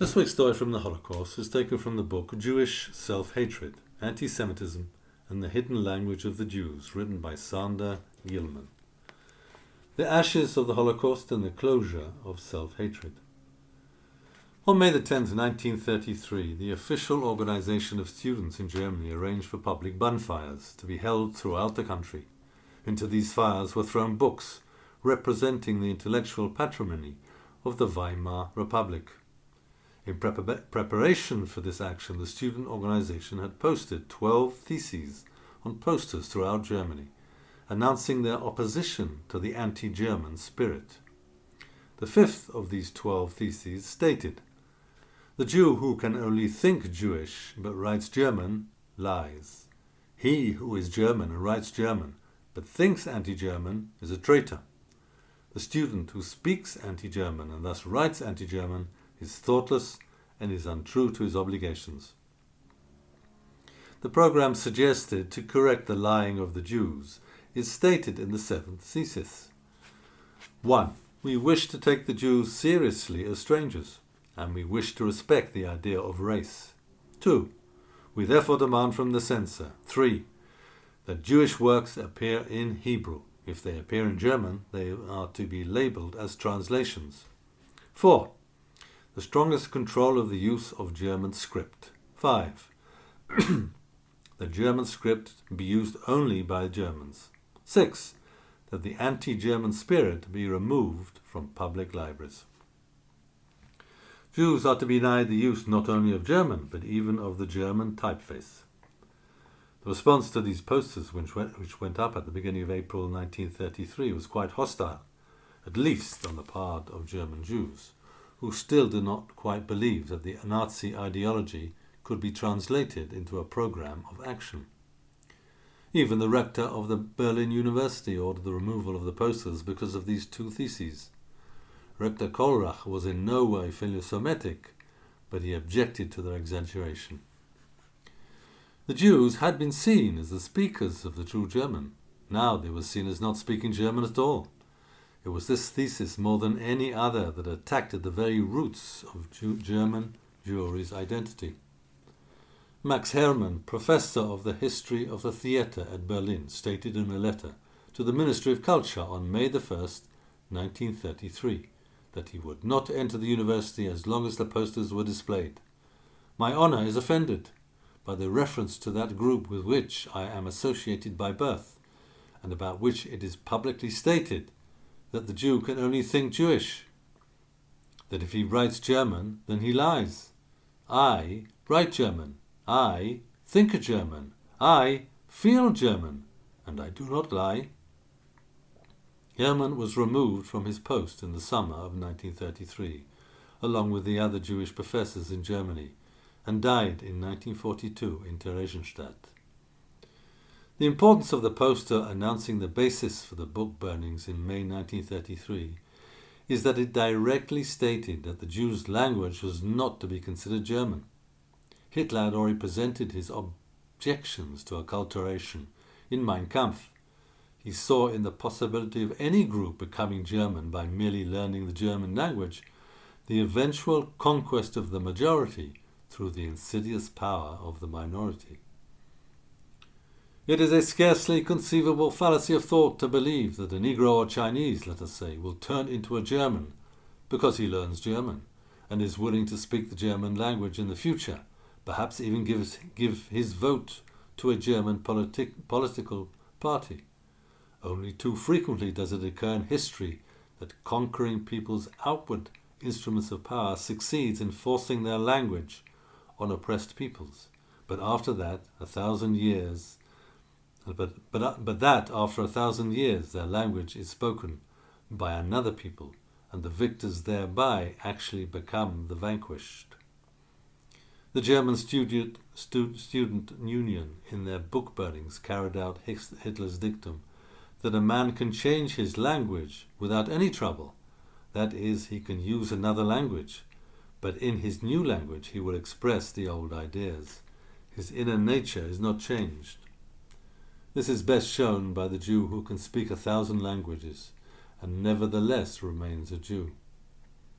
This week's story from the Holocaust is taken from the book Jewish Self-Hatred, Anti-Semitism and the Hidden Language of the Jews, written by Sander Gilman. The Ashes of the Holocaust and the Closure of Self-Hatred. On May the 10th, 1933, the official organization of students in Germany arranged for public bonfires to be held throughout the country. Into these fires were thrown books representing the intellectual patrimony of the Weimar Republic. In preparation for this action, the student organization had posted 12 theses on posters throughout Germany, announcing their opposition to the anti-German spirit. The fifth of these 12 theses stated, "The Jew who can only think Jewish but writes German lies. He who is German and writes German but thinks anti-German is a traitor. The student who speaks anti-German and thus writes anti-German is thoughtless and is untrue to his obligations." The program suggested to correct the lying of the Jews is stated in the seventh thesis. 1. We wish to take the Jews seriously as strangers, and we wish to respect the idea of race. 2. We therefore demand from the censor, 3. that Jewish works appear in Hebrew. If they appear in German, they are to be labeled as translations. 4. The strongest control of the use of German script. 5. The German script be used only by Germans. 6. That the anti-German spirit be removed from public libraries. Jews are to be denied the use not only of German, but even of the German typeface. The response to these posters, which went up at the beginning of April 1933, was quite hostile, at least on the part of German Jews, who still did not quite believe that the Nazi ideology could be translated into a program of action. Even the rector of the Berlin University ordered the removal of the posters because of these two theses. Rector Kohlrach was in no way philosemitic, but he objected to their exaggeration. The Jews had been seen as the speakers of the true German. Now they were seen as not speaking German at all. It was this thesis more than any other that attacked at the very roots of German Jewry's identity. Max Herrmann, professor of the history of the theatre at Berlin, stated in a letter to the Ministry of Culture on May 1st, 1933, that he would not enter the university as long as the posters were displayed. "My honour is offended by the reference to that group with which I am associated by birth, and about which it is publicly stated that the Jew can only think Jewish, that if he writes German, then he lies. I write German, I think German, I feel German, and I do not lie." Herrmann was removed from his post in the summer of 1933, along with the other Jewish professors in Germany, and died in 1942 in Theresienstadt. The importance of the poster announcing the basis for the book burnings in May 1933 is that it directly stated that the Jews' language was not to be considered German. Hitler had already presented his objections to acculturation in Mein Kampf. He saw in the possibility of any group becoming German by merely learning the German language the eventual conquest of the majority through the insidious power of the minority. It is a scarcely conceivable fallacy of thought to believe that a Negro or Chinese, let us say, will turn into a German because he learns German and is willing to speak the German language in the future, perhaps even give his vote to a German political party. Only too frequently does it occur in history that conquering people's outward instruments of power succeeds in forcing their language on oppressed peoples. But after that, after 1,000 years, their language is spoken by another people, and the victors thereby actually become the vanquished. The German student union, in their book burnings, carried out Hitler's dictum that a man can change his language without any trouble. That is, he can use another language, but in his new language he will express the old ideas. His inner nature is not changed. This is best shown by the Jew who can speak 1,000 languages and nevertheless remains a Jew.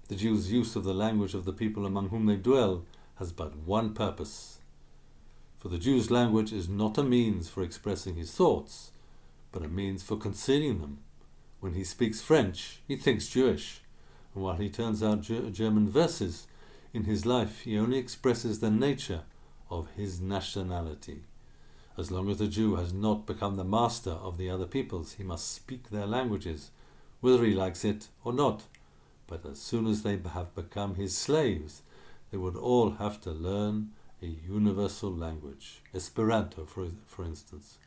The Jews' use of the language of the people among whom they dwell has but one purpose. For the Jew's language is not a means for expressing his thoughts, but a means for concealing them. When he speaks French, he thinks Jewish, and while he turns out German verses, in his life he only expresses the nature of his nationality. As long as the Jew has not become the master of the other peoples, he must speak their languages, whether he likes it or not. But as soon as they have become his slaves, they would all have to learn a universal language, Esperanto for instance,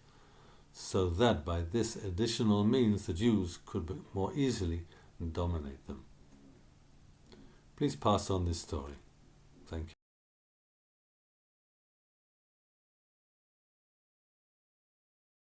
so that by this additional means the Jews could more easily dominate them. Please pass on this story. Thank you.